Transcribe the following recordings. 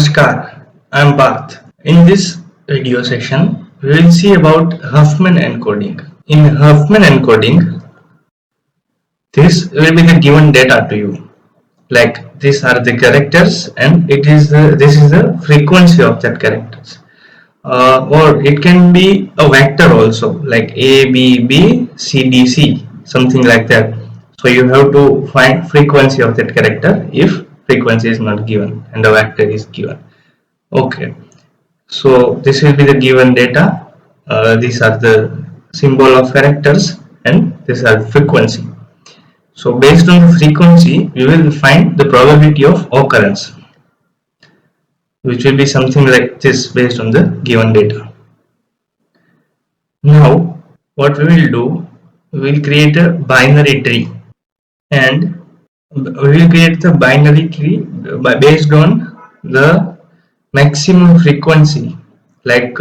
Namaskar, I am Parth. In this video session, we will see about Huffman encoding. In Huffman encoding, this will be the given data to you. Like these are the characters, and this is the frequency of that characters. Or it can be a vector also, like A B B C D C, something like that. So you have to find frequency of that character if frequency is not given and the vector is given. Okay, so this will be the given data. These are the symbol of characters and these are frequency. So based on the frequency, we will find the probability of occurrence, which will be something like this based on the given data. Now, what we will do, we will create a binary tree, and we will create the binary tree based on the maximum frequency. Like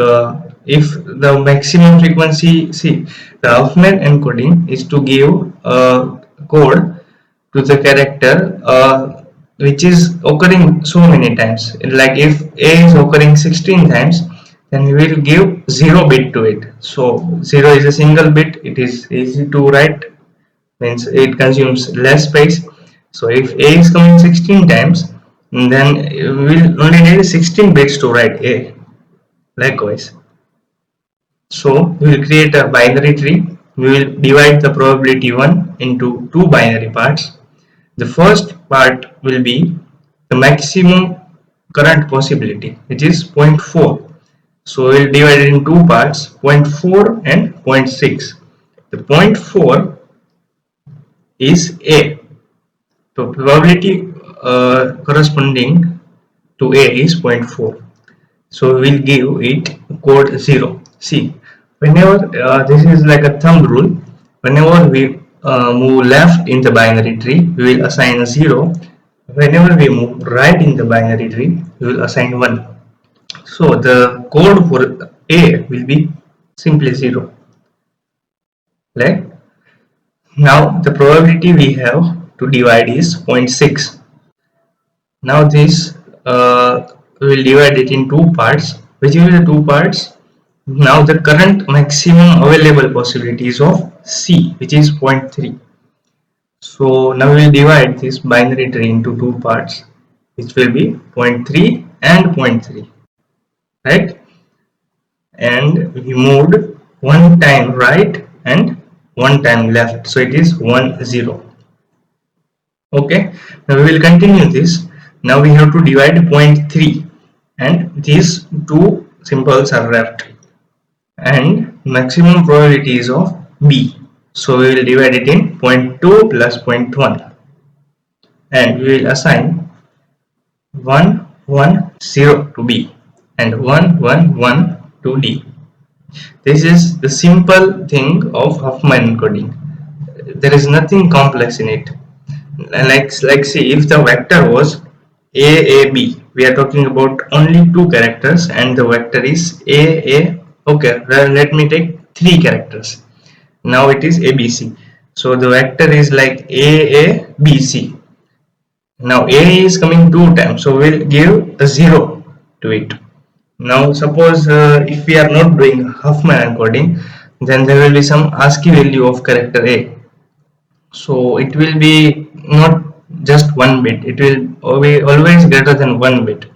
if the maximum frequency, see, the Huffman encoding is to give a code to the character which is occurring so many times. Like if A is occurring 16 times, then we will give 0 bit to it. So 0 is a single bit, it is easy to write, means it consumes less space. So if A is coming 16 times, then we will only need 16 bits to write A. Likewise, so we will create a binary tree. We will divide the probability 1 into two binary parts. The first part will be the maximum current possibility, which is 0.4. So we will divide it in two parts, 0.4 and 0.6. The 0.4 is A. So probability corresponding to A is 0.4. So we will give it code 0. See, whenever this is like a thumb rule, whenever we move left in the binary tree, we will assign a 0. Whenever we move right in the binary tree, we will assign 1. So the code for A will be simply 0. Right? Now the probability we have to divide is 0.6. Now this we will divide it in two parts. Which will be the two parts? Now the current maximum available possibilities of C, which is 0.3. So now we will divide this binary tree into two parts, which will be 0.3 and 0.3, right? And we moved one time right and one time left, so it is 1 0. Okay, now we will continue this. Now we have to divide 0.3 and these two symbols are left, and maximum probabilities of B. So we will divide it in 0.2 plus 0.1 and we will assign 1 1 0 to B and 1 1 1 to D. This is the simple thing of Huffman encoding. There is nothing complex in it. Like see, if the vector was AAB, we are talking about only two characters and the vector is AA. Okay, let me take three characters. Now it is ABC. So the vector is like AABC. Now A is coming two times, so we'll give a 0 to it. Now suppose if we are not doing Huffman encoding, then there will be some ASCII value of character A. So it will be not just 1 bit, it will be always greater than 1 bit.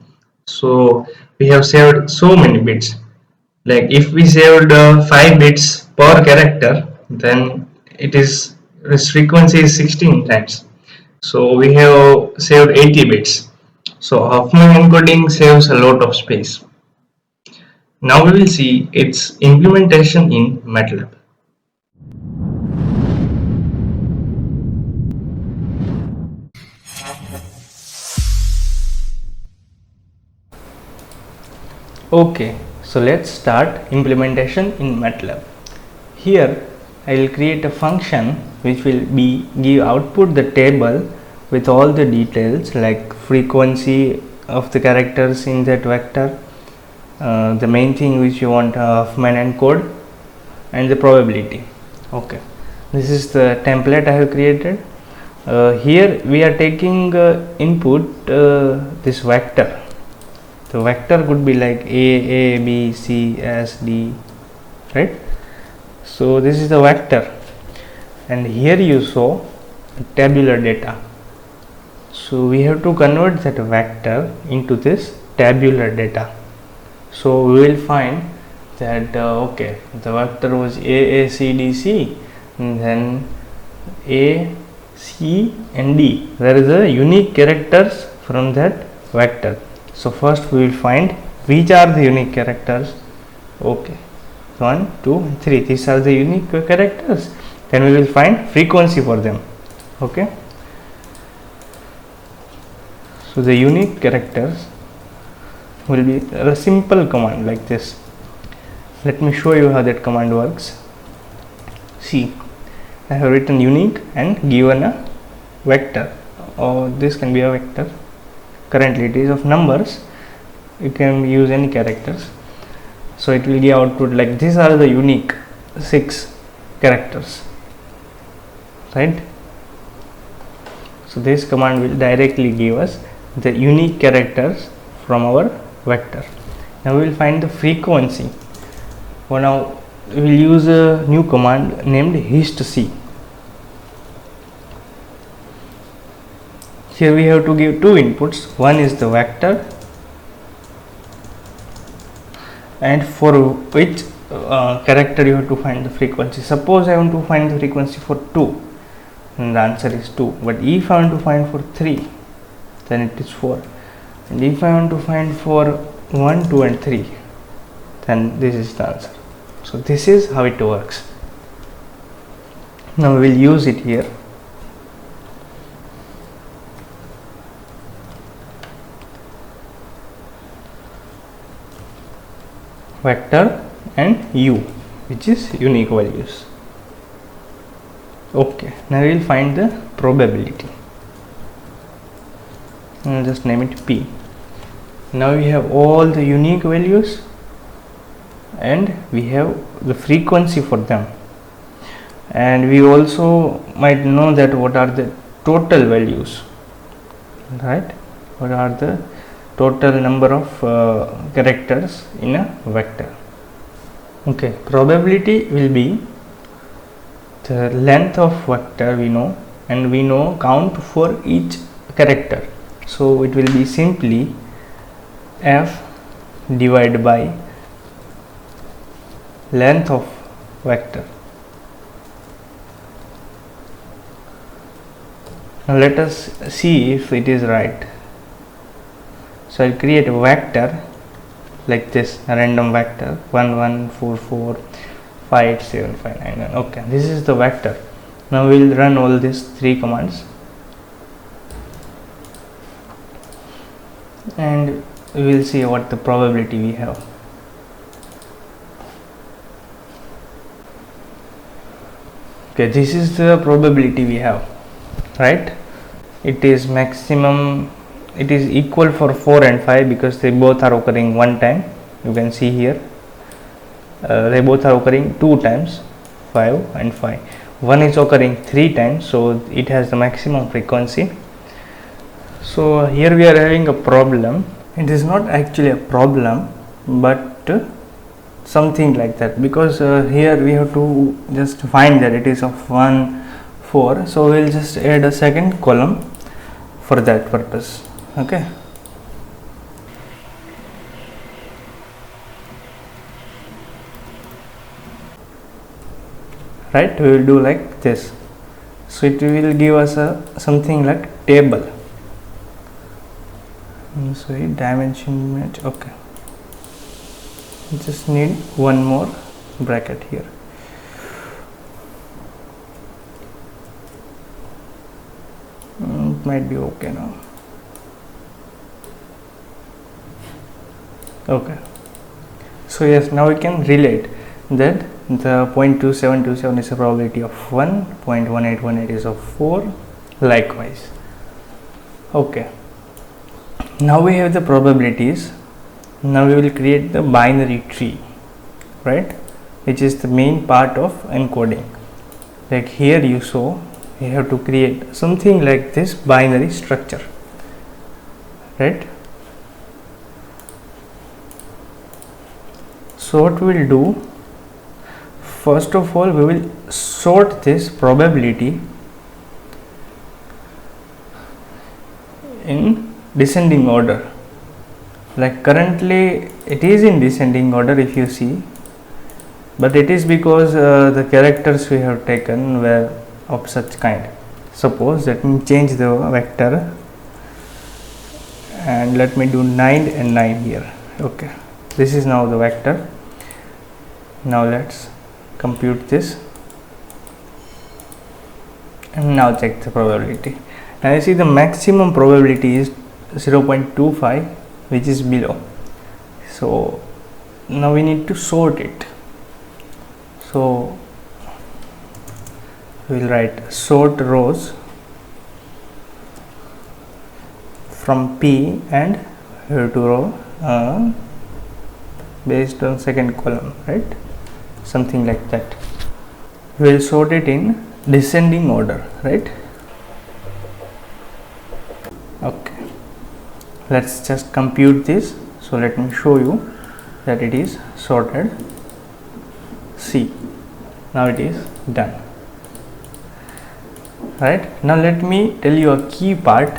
So we have saved so many bits. Like if we saved 5 bits per character, then its frequency is 16 times. So we have saved 80 bits. So Huffman encoding saves a lot of space. Now we will see its implementation in MATLAB. Okay, so let's start implementation in MATLAB. Here I will create a function which will give output the table with all the details like frequency of the characters in that vector, the main thing which you want Huffman encode, and the probability. Okay, this is the template I have created. Here we are taking input this vector. The vector could be like A, B, C, S, D, right? So this is the vector, and here you saw tabular data. So we have to convert that vector into this tabular data. So we will find that okay, the vector was A, C, D, C, and then A, C and D. There is a unique characters from that vector. So first we will find which are the unique characters. Okay, 1, 2 and 3, these are the unique characters. Then we will find frequency for them. Okay, so the unique characters will be a simple command like this. Let me show you how that command works. See, I have written unique and given a vector, or this can be a vector. Currently it is of numbers, you can use any characters. So it will give output like these are the unique 6 characters, right? So this command will directly give us the unique characters from our vector. Now we will find the frequency. For now we will use a new command named hist_c. Here we have to give 2 inputs. One is the vector, and for which character you have to find the frequency. Suppose I want to find the frequency for 2, and the answer is 2. But if I want to find for 3, then it is 4. And if I want to find for 1, 2 and 3, then this is the answer. So this is how it works. Now we will use it here. Vector and U, which is unique values. Okay, now we will find the probability. I'll just name it P. Now we have all the unique values and we have the frequency for them, and we also might know that what are the total values, right? What are the total number of characters in a vector. Okay, probability will be the length of vector we know, and we know count for each character. So it will be simply f divided by length of vector. Now let us see if it is right. So I'll create a vector like this, a random vector 1 1 4 4 5 8 7 5 9 9. Okay, this is the vector. Now we will run all these 3 commands and we will see what the probability we have. Okay, this is the probability we have, right? It is maximum, it is equal for 4 and 5 because they both are occurring one time. You can see here they both are occurring 2 times, 5 and 5. One is occurring 3 times, so it has the maximum frequency. So here we are having a problem. It is not actually a problem, but something like that, because here we have to just find that it is of 1 4. So we will just add a second column for that purpose. Okay, right, we will do like this. So it will give us a something like table. Sorry, dimension match. Okay, just need one more bracket here. It might be okay now. Okay, so yes, now we can relate that the 0.2727 is a probability of 1, 0.1818 is of 4, likewise. Okay, now we have the probabilities. Now we will create the binary tree, right, which is the main part of encoding. Like here you saw, you have to create something like this binary structure, right? So what we will do, first of all we will sort this probability in descending order. Like currently it is in descending order if you see, but it is because the characters we have taken were of such kind. Suppose let me change the vector and let me do 9 and 9 here. Okay, this is now the vector. Now let's compute this and now check the probability. Now you see the maximum probability is 0.25, which is below. So now we need to sort it. So we will write sort rows from P and here to row based on second column, right? Something like that. We will sort it in descending order, right? Okay, let's just compute this. So let me show you that it is sorted. See, now it is done. Right, now let me tell you a key part,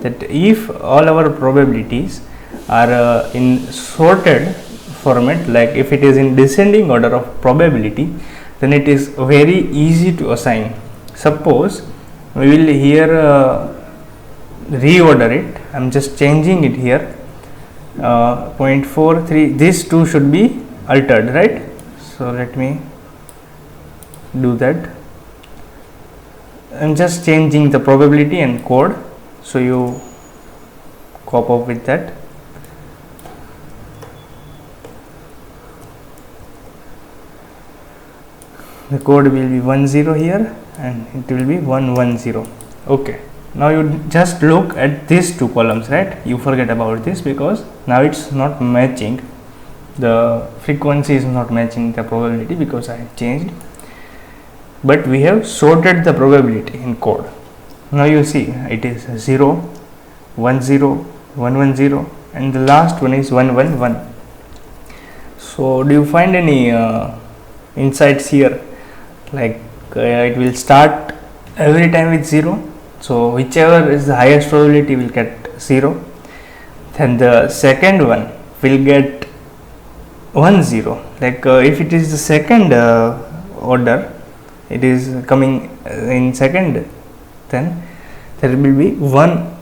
that if all our probabilities are in sorted format, like if it is in descending order of probability, then it is very easy to assign. Suppose we will here reorder it. I am just changing it here. 0.43, these two should be altered, right? So let me do that. I am just changing the probability and code, so you cope up with that. The code will be 10 here and it will be 110. Okay, now you just look at these two columns, right? You forget about this because now it's not matching, the frequency is not matching the probability because I have changed, but we have sorted the probability in code. Now you see it is 0, 10, 110 and the last one is 111. So do you find any insights here? Like it will start every time with 0, so whichever is the highest probability will get 0, then the second one will get 10. Like if it is the second order, it is coming in second, then there will be 1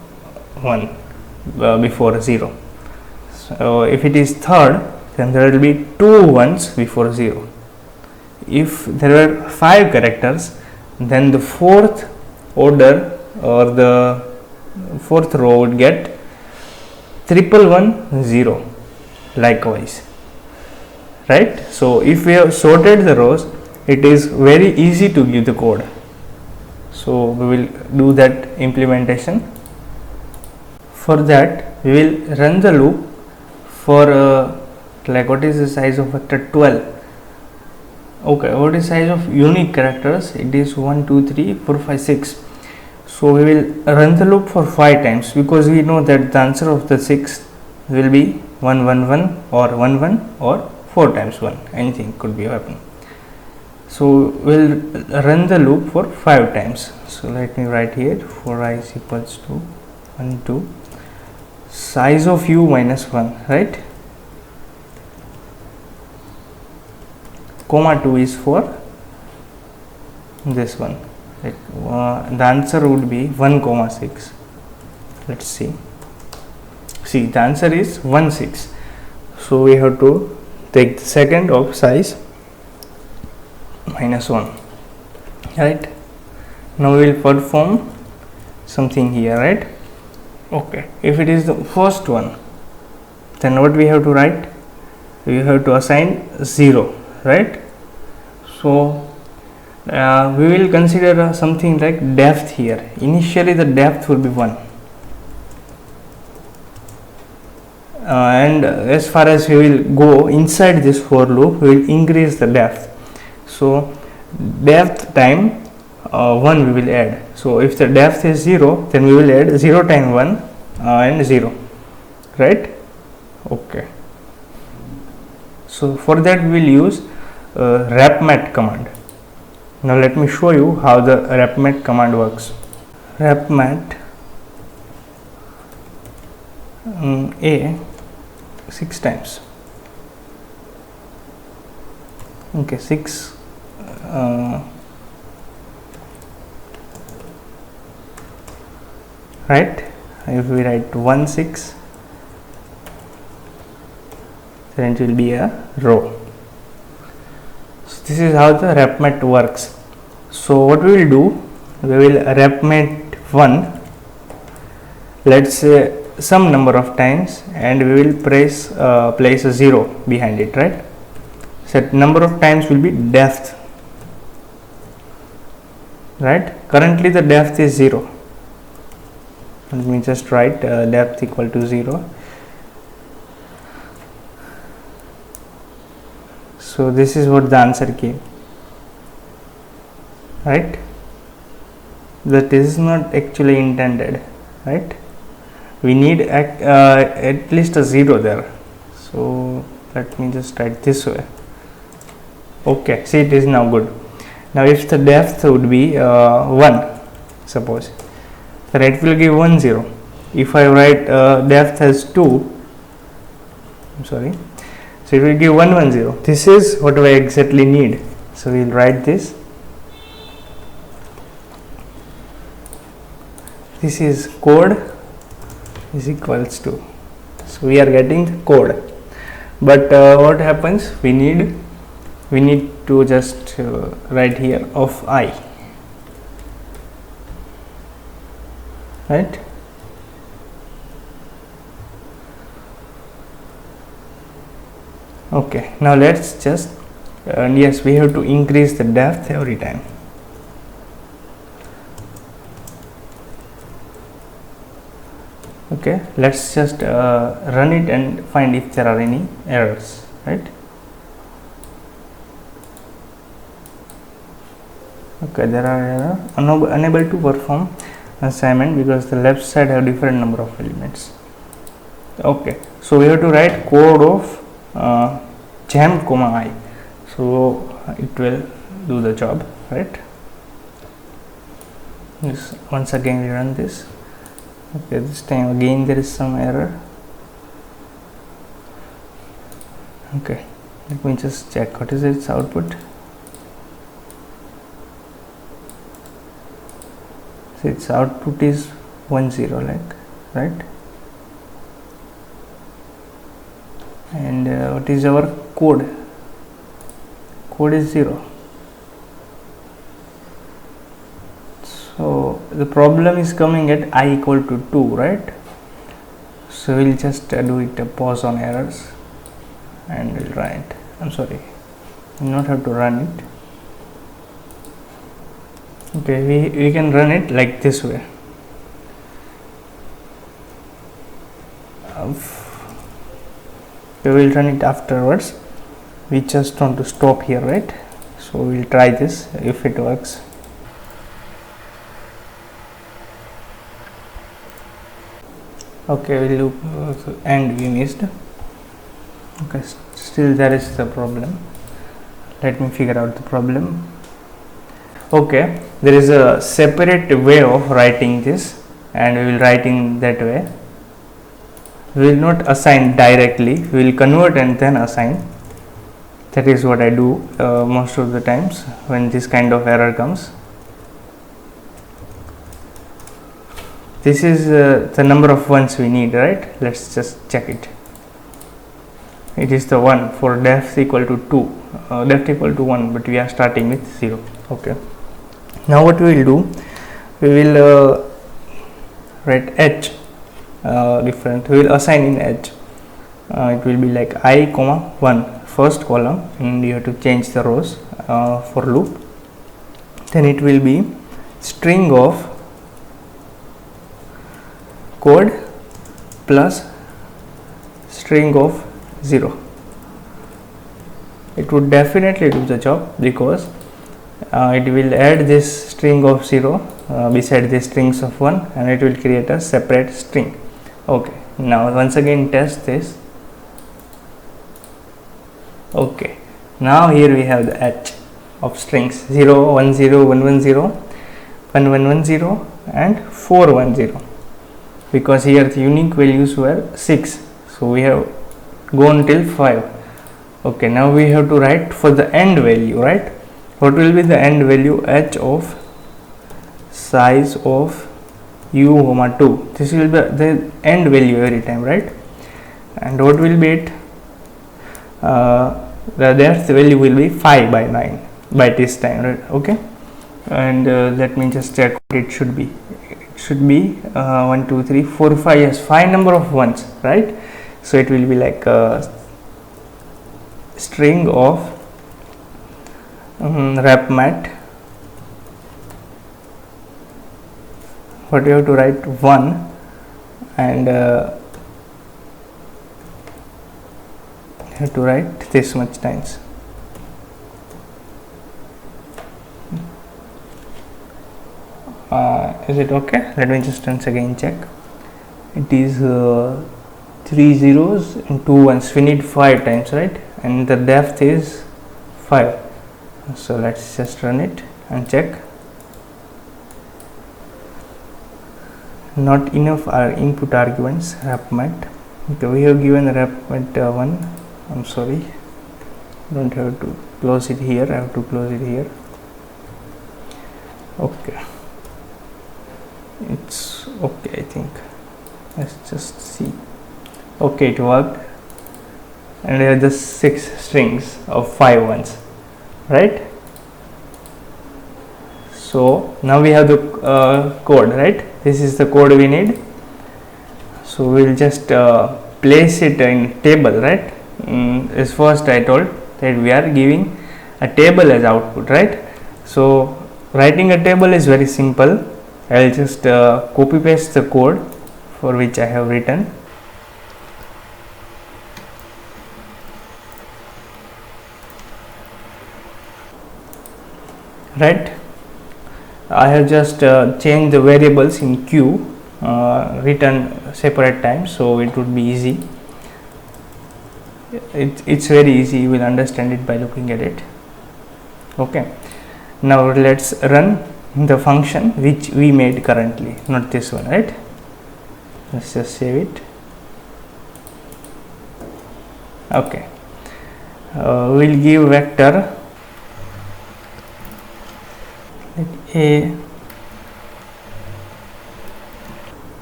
before 0. So if it is third, then there will be 2 ones before 0. If there were 5 characters, then the fourth order or the fourth row would get 111 likewise, right? So if we have sorted the rows, it is very easy to give the code. So we will do that implementation. For that we will run the loop for like what is the size of vector 12. Okay, what is size of unique characters? It is 1 2 3 4 5 6. So we will run the loop for 5 times because we know that the answer of the 6th will be 111 or 11 or 4 times 1, anything could be happen. So we will run the loop for 5 times. So let me write here for I is equals to 1 2 size of u minus 1, right? Comma 2 is for this one. The answer would be 1 comma 6. Let's see. See, the answer is 1 6. So we have to take the second of size minus 1, right? Now we will perform something here, right? Okay, if it is the first one, then what we have to write? We have to assign 0, right? So we will consider something like depth here. Initially the depth will be 1, and as far as we will go inside this for loop, we will increase the depth. So depth time 1 we will add. So if the depth is 0, then we will add 0 times 1 and 0, right? Okay. So for that we will use repmat command. Now let me show you how the repmat command works. Repmat a 6 times. Okay, 6 right. If we write 1 6, then it will be a row. So this is how the repmat works. So what we will do, we will repmat 1, let's say some number of times, and we will place a 0 behind it, right? So number of times will be depth, right? Currently the depth is 0. Let me just write depth equal to 0. So this is what the answer came, right? That is not actually intended, right? We need at least a 0 there. So let me just write this way. Okay, see, it is now good. Now if the depth would be 1, suppose, then it will give 1 0. If I write depth as 2, I'm sorry, so it will give 1 1 0. This is what we exactly need. So we will write this. This is code is equals to, so we are getting the code, but what happens, we need to just write here of I, right? Okay, now let's just yes, we have to increase the depth every time. Okay, let's just run it and find if there are any errors, right? Okay, there are errors. Unable to perform assignment because the left side have different number of elements. Okay, so we have to write code of gem comma I, so it will do the job, right? Yes, once again we run this. Okay, this time again there is some error. Okay, let me just check what is its output. So its output is 1 0, like, right? And what is our code? Code is 0. So the problem is coming at I equal to 2, right? So we'll just do it, pause on errors, and we'll write, I'm sorry, you not have to run it. Okay, we can run it like this way. We will run it afterwards. We just want to stop here, right? So we'll try this if it works. Okay, we'll loop and we missed. Okay, still there is the problem. Let me figure out the problem. Okay, there is a separate way of writing this, and we will write in that way. We will not assign directly, we will convert and then assign. That is what I do most of the times when this kind of error comes. This is the number of ones we need, right? Let's just check it. It is the 1 for depth equal to 2, depth equal to 1, but we are starting with 0. Okay. Now what we will do, we will write h different. We will assign in h. It will be like I comma 1, first column, and you have to change the rows for loop. Then it will be string of code plus string of 0. It would definitely do the job because it will add this string of 0 beside the strings of 1, and it will create a separate string. Okay, now once again test this. Okay, now here we have the h of strings 0 1 0 1 1 0 1 1 1 0 and 4 1 0, because here the unique values were 6, so we have gone till 5. Okay, now we have to write for the end value, right? What will be the end value? H of size of u comma 2. This will be the end value every time, right? And what will be it? The depth value will be 5 by 9 by this time, right? Okay, and let me just check what it should be. It should be 1 2 3 4 5, yes, 5 number of ones, right? So it will be like a string of rep mat. What you have to write 1, and you have to write this much times. Is it okay? Let me just once again check. It is 3 zeros and 2 ones. We need 5 times, right? And the depth is 5. So let's just run it and check. Not enough are input arguments rep mat. Okay, we have given rep mat 1. I'm sorry, don't have to close it here, I have to close it here. Okay, it's okay, I think. Let's just see. Okay, it worked, and there are just 6 strings of 5 ones, right? So now we have the code, right? This is the code we need. So we'll just place it in table, right? As first I told that we are giving a table as output, right? So writing a table is very simple. I'll just copy paste the code for which I have written. Right, I have just changed the variables in queue, written separate times, so it would be easy. It's very easy, you will understand it by looking at it. Okay, now let's run the function which we made currently, not this one, right? Let's just save it. Okay, we'll give vector A,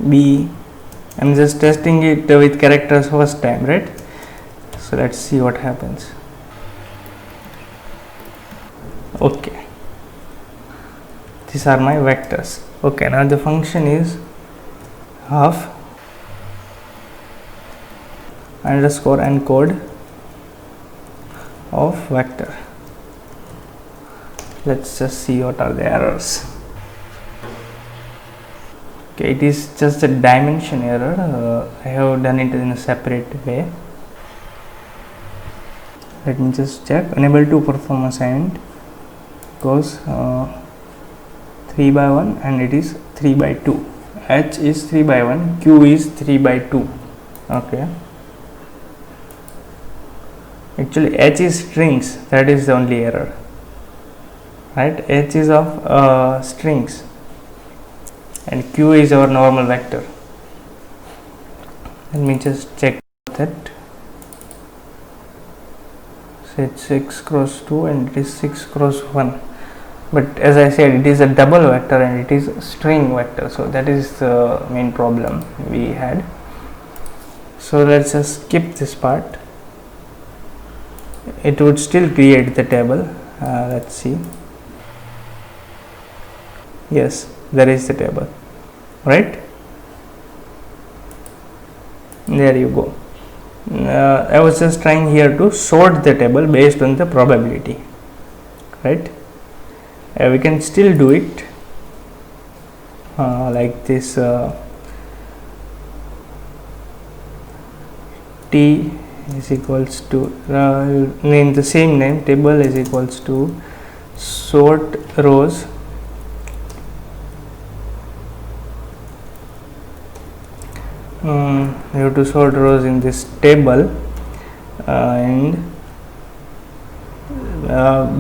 B. I'm just testing it with characters first time, right? So let's see what happens. Okay, these are my vectors. Okay, now the function is half underscore encode of vector. Let's just see what are the errors. Okay, it is just a dimension error. I have done it in a separate way. Let me just check. Unable to perform assignment because 3 by 1 and it is 3 by 2. H is 3 by 1, Q is 3 by 2. Okay. Actually, H is strings, that is the only error. Right, H is of strings and Q is our normal vector. Let me just check that. So it's 6 cross 2 and it is 6 cross 1, but as I said, it is a double vector and it is a string vector, so that is the main problem we had. So let's just skip this part. It would still create the table. Let's see. Yes, there is the table, right? There you go. I was just trying here to sort the table based on the probability, right? We can still do it like this. T is equals to name the same name, table is equals to sort rows you have to sort rows in this table and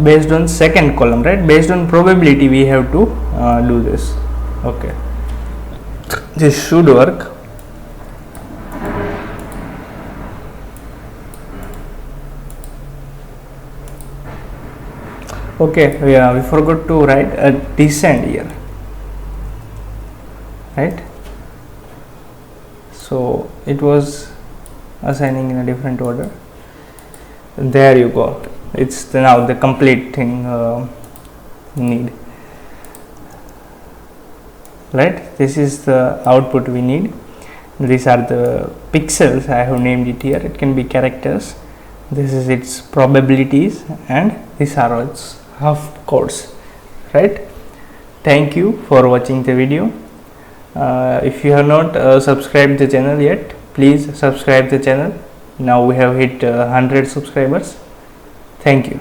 based on second column, right? Based on probability we have to do this. Okay, this should work. Okay, we forgot to write a descent here, right? So it was assigning in a different order. There you go. It's now the complete thing need, right? This is the output we need. These are the pixels. I have named it here. It can be characters. This is its probabilities, and these are its half codes, right? Thank you for watching the video. If you have not subscribed the channel yet, please subscribe the channel. Now we have hit 100 subscribers. Thank you.